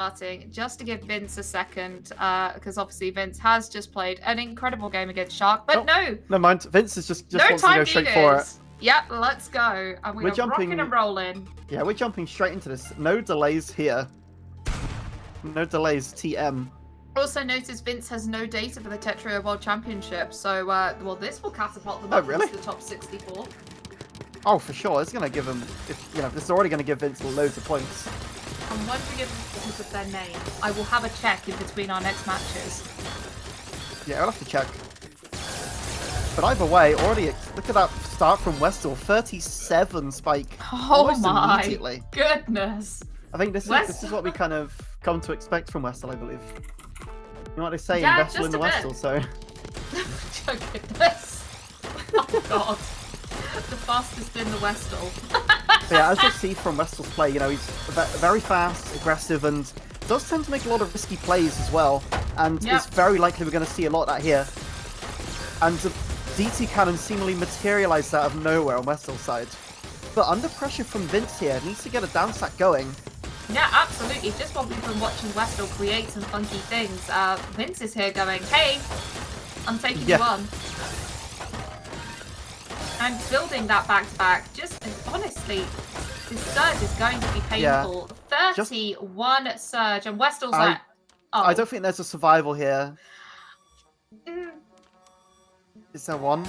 starting, just to give Vince a second, because obviously Vince has just played an incredible game against Shark, but no. Never mind, Vince is just No wants to go straight for it. Yep, let's go. And we're jumping, rocking and rolling. Yeah, we're jumping straight into this. No delays here. No delays, TM. Also notice Vince has no data for the Tetrio World Championship, so, well, this will catapult them up into the top 64. Oh, for sure. It's going to give him, this is already going to give Vince loads of points. I'm wondering if it's because of their name. I will have a check in between our next matches. Yeah, I'll have to check. But either way, already, look at that start from WESTL. 37 spike. Oh my immediately. Goodness. I think this is what we kind of come to expect from WESTL, I believe. You know what they say, invest in the WESTL, so... Oh, goodness. Oh, God. The fastest in the WESTL. Yeah, as you'll see from WESTL's play, he's very fast, aggressive, and does tend to make a lot of risky plays as well. And it's very likely we're going to see a lot of that here. And the DT cannon seemingly materialized out of nowhere on WESTL's side. But under pressure from Vince here, needs to get a down stack going. Yeah, absolutely. Just what we've been watching WESTL create some funky things. Vince is here going, hey, I'm taking you on. And building that back-to-back, just honestly, this surge is going to be painful. Yeah. 31 surge, and WESTL's like, oh. I don't think there's a survival here. Is there one?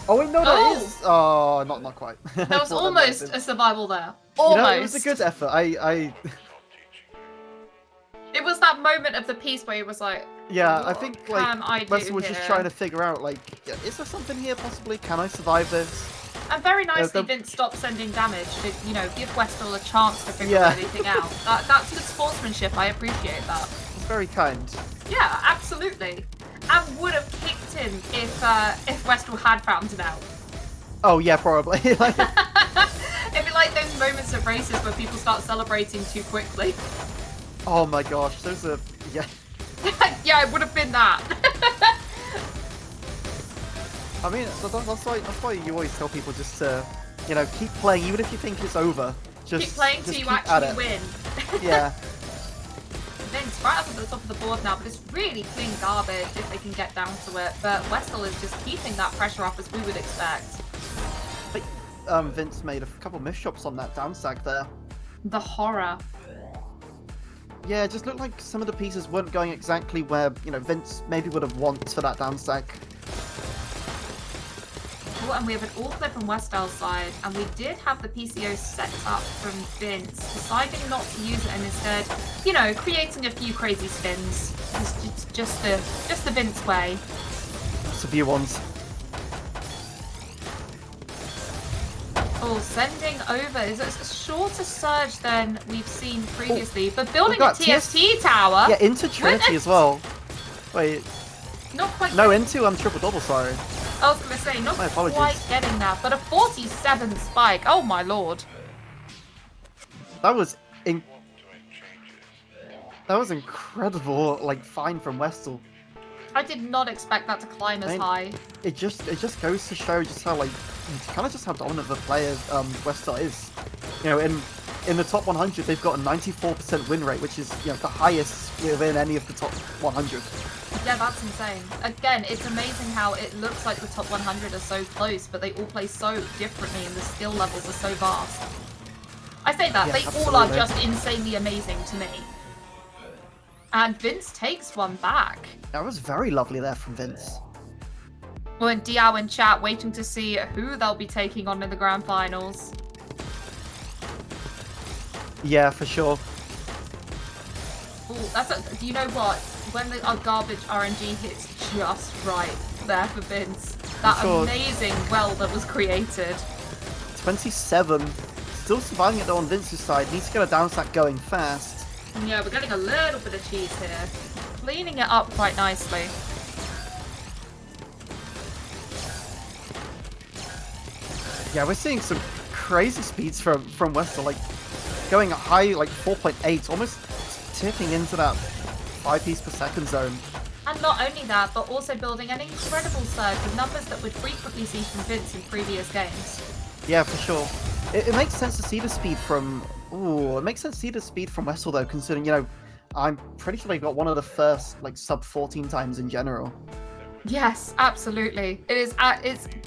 Oh wait, no, there is! Oh, not quite. There was almost a survival there. Almost. It was a good effort. It was that moment of the piece where it was like, yeah, I think WESTL was just trying to figure out, is there something here possibly? Can I survive this? And very nicely, Vince stopped sending damage to, give WESTL a chance to figure anything out. That's good sportsmanship. I appreciate that. It's very kind. Yeah, absolutely. And would have kicked him if WESTL had found it out. Oh yeah, probably. It'd be like those moments of races where people start celebrating too quickly. Oh my gosh, there's a yeah, it would have been that. I mean, that's why you always tell people just to, keep playing even if you think it's over. Just keep playing till you actually win. Yeah. Vince right up at the top of the board now, but it's really clean garbage if they can get down to it. But WESTL is just keeping that pressure up as we would expect. Vince made a couple misshots on that down stack there. The horror. Yeah, it just looked like some of the pieces weren't going exactly where, Vince maybe would have wanted for that down stack. Oh, and we have an all clear from WESTL's side, and we did have the PCO set up from Vince, deciding not to use it and instead, creating a few crazy spins. It's just the Vince way. That's a few ones. Oh, sending over. It's a shorter surge than we've seen previously, but building a TST tower. Yeah, into Trinity as well. Wait. Not quite. No, into triple double. Sorry. I was gonna say not quite getting that, but a 47 spike. Oh my lord. That was incredible. Find from WESTL. I did not expect that to climb as high. It just goes to show just how how dominant the player WESTL is. In the top 100 they've got a 94% win rate, which is the highest within any of the top 100. Yeah, that's insane. Again, it's amazing how it looks like the top 100 are so close, but they all play so differently and the skill levels are so vast. I say that, they all are just insanely amazing to me. And Vince takes one back. That was very lovely there from Vince. Well, and Diao in chat waiting to see who they'll be taking on in the grand finals. Yeah, for sure. Oh, you know what? When our garbage RNG hits just right there for Vince. That amazing well that was created. 27. Still surviving it though on Vince's side. Needs to get a down stack going fast. Yeah, we're getting a little bit of cheese here. Cleaning it up quite nicely. Yeah, we're seeing some crazy speeds from WESTL, going high, 4.8, almost tipping into that 5 piece per second zone. And not only that, but also building an incredible surge with numbers that we'd frequently see from Vince in previous games. Yeah, for sure. It makes sense to see the speed from... Ooh, it makes sense to see the speed from WESTL, though, considering, you know, I'm pretty sure they got one of the first, like, sub-14 times in general. Yes, absolutely. It's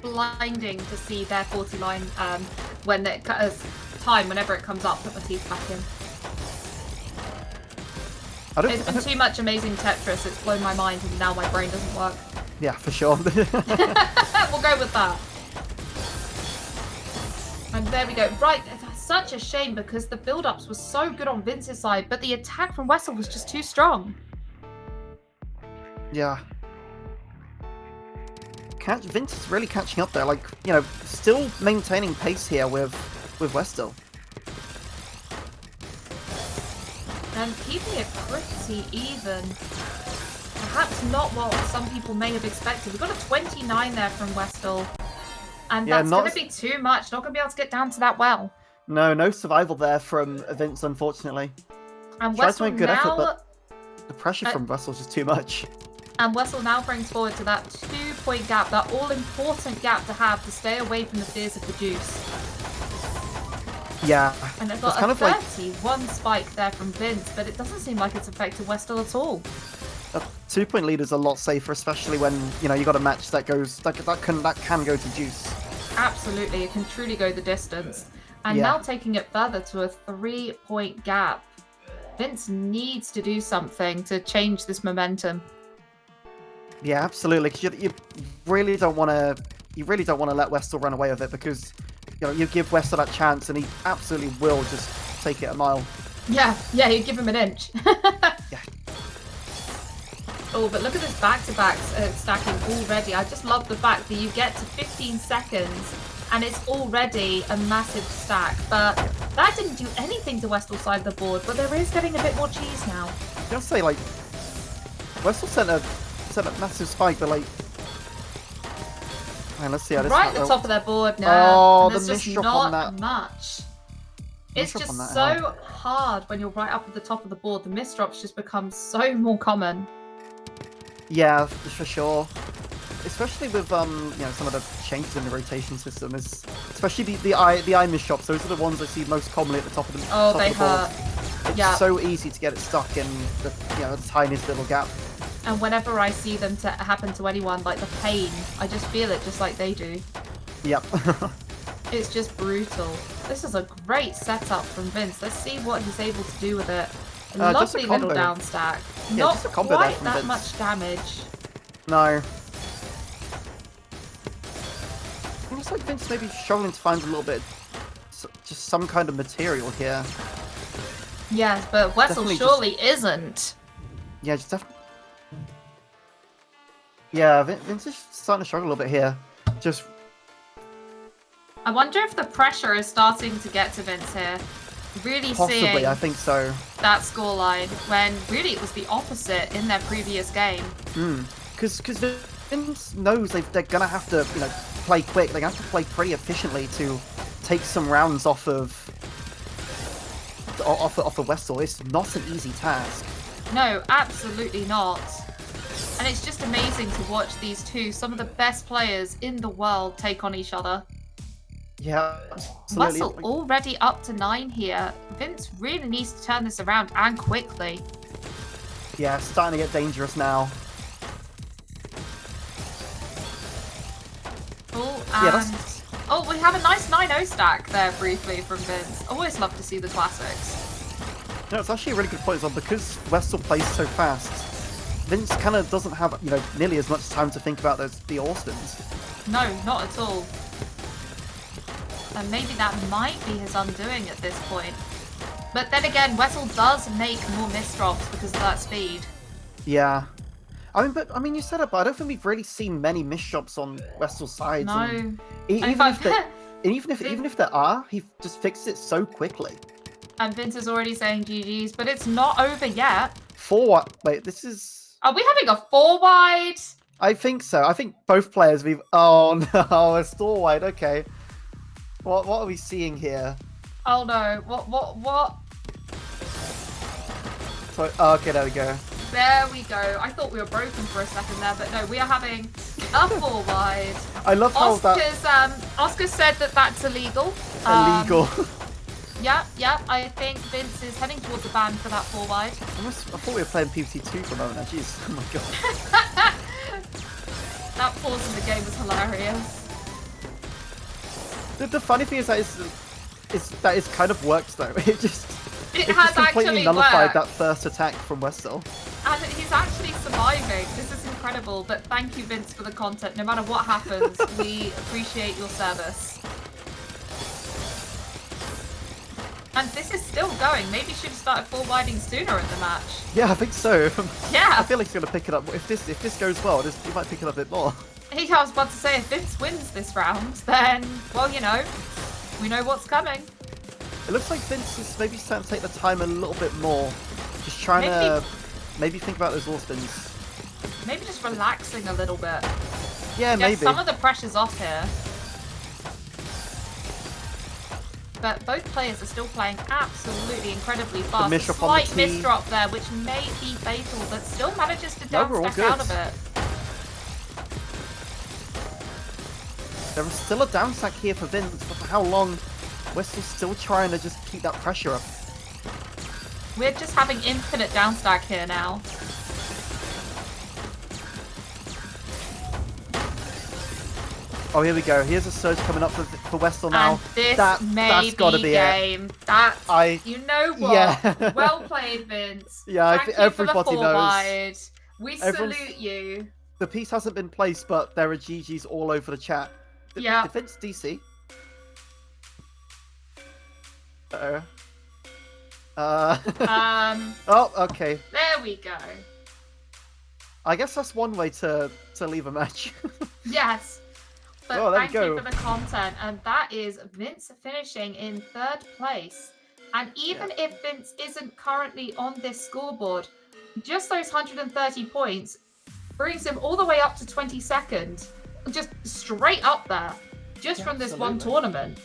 blinding to see their 40 line when it whenever it comes up, put my teeth back in. It's been too much amazing Tetris, it's blown my mind and now my brain doesn't work. Yeah, for sure. We'll go with that. And there we go. Right, that's such a shame because the build-ups were so good on Vince's side, but the attack from WESTL was just too strong. Yeah. Vince is really catching up there, like, you know, still maintaining pace here with WESTL. And keeping it pretty even. Perhaps not what some people may have expected. We've got a 29 there from WESTL. And that's going to be too much. Not going to be able to get down to that well. No survival there from Vince, unfortunately. And Tries to make WESTL good now... effort, but the pressure from WESTL is just too much. And WESTL now brings forward to that 2-point gap, that all-important gap to have to stay away from the fears of the juice. Yeah. And they've got a 31 spike there from Vince, but it doesn't seem like it's affected WESTL at all. A 2-point lead is a lot safer, especially when, you know, you got a match that goes that can go to juice. Absolutely, it can truly go the distance. And now taking it further to a 3-point gap. Vince needs to do something to change this momentum. Yeah, absolutely. Because you really don't want to let WESTL run away with it, because you know you give WESTL that chance and he absolutely will just take it a mile. Yeah, you give him an inch. Yeah. Oh, but look at this back-to-back stacking already. I just love the fact that you get to 15 seconds and it's already a massive stack. But that didn't do anything to WESTL's side of the board, but there is getting a bit more cheese now. I gotta say, like, WESTL sent a massive spike, but like, man, let's see how this right at the top of their board now. Oh, the misdrop on that. Much. It's just so hard when you're right up at the top of the board. The misdrops just become so more common. Yeah, for sure. Especially with you know, some of the changes in the rotation system, especially the eye misdrops. Those are the ones I see most commonly at the top of the top they of the board. hurt. It's so easy to get it stuck in the the tiniest little gap. And whenever I see them happen to anyone, like the pain, I just feel it just like they do. Yep. It's just brutal. This is a great setup from Vince. Let's see what he's able to do with it. Lovely little down stack. Yeah, not quite that Vince. much damage. No. It looks like Vince maybe struggling to find a little bit, just some kind of material here. Yes, but WESTL surely isn't. Yeah, just definitely. Yeah, Vince is starting to struggle a little bit here. Just. I wonder if the pressure is starting to get to Vince here. Really Possibly, I think so. That scoreline when really it was the opposite in their previous game. Because Vince knows they're gonna have to, you know, play quick. They're gonna have to play pretty efficiently to take some rounds off of WESTL. It's not an easy task. No, absolutely not. And it's just amazing to watch these two, some of the best players in the world, take on each other. Yeah, absolutely. WESTL already up to 9 here. Vince really needs to turn this around, and quickly. Yeah, it's starting to get dangerous now. Oh, we have a nice 9-0 stack there briefly from Vince. Always love to see the classics. No, it's actually a really good point as well, because WESTL plays so fast. Vince kind of doesn't have, you know, nearly as much time to think about the Austins. No, not at all. And maybe that might be his undoing at this point. But then again, WESTL does make more misdrops because of that speed. Yeah. I mean, you said it, but I don't think we've really seen many misdrops on WESTL's side. No. Even if there are, he just fixed it so quickly. And Vince is already saying GG's, but it's not over yet. 4 wait, this is... Are we having a 4-wide? I think so. I think both players Oh no, a 4-wide, okay. What are we seeing here? Oh no, what? So, okay, there we go. There we go. I thought we were broken for a second there, but no, we are having A 4 wide. I love how Oscar said that that's illegal. Illegal. Yeah. I think Vince is heading towards a ban for that 4 wide. I thought we were playing PvT2 for a moment. Now. Jeez. Oh my god. That pause in the game was hilarious. The funny thing is that it kind of works though. It just has completely actually nullified worked. that first attack from WESTL. And he's actually surviving. This is incredible. But thank you, Vince, for the content. No matter what happens, we appreciate your service. And this is still going. Maybe should have started 4 widing sooner in the match. Yeah, I think so. Yeah. I feel like he's gonna pick it up. If this goes well, he might pick it up a bit more. I was about to say, if Vince wins this round, then, well, you know, we know what's coming. It looks like Vince is maybe starting to take the time a little bit more. Just trying to maybe think about those all spins. Maybe just relaxing a little bit. Yeah, maybe. Some of the pressure's off here. But both players are still playing absolutely incredibly fast. A slight misdrop there, which may be fatal, but still manages to downstack out of it. There is still a downstack here for Vince, but for how long? WESTL's still trying to just keep that pressure up. We're just having infinite downstack here now. Oh, here we go. Here's a surge coming up for WESTL now. And this that's gotta be game. You know what? Yeah. Well played, Vince. Yeah, I think everybody for the 4 knows. wide. We salute you. The piece hasn't been placed, but there are GGs all over the chat. Yeah. Did Vince DC? Oh, okay. There we go. I guess that's one way to leave a match. Yes. But thank you for the content. And that is Vince finishing in 3rd place. And even if Vince isn't currently on this scoreboard, just those 130 points brings him all the way up to 22nd. Just straight up there. Just from this one tournament.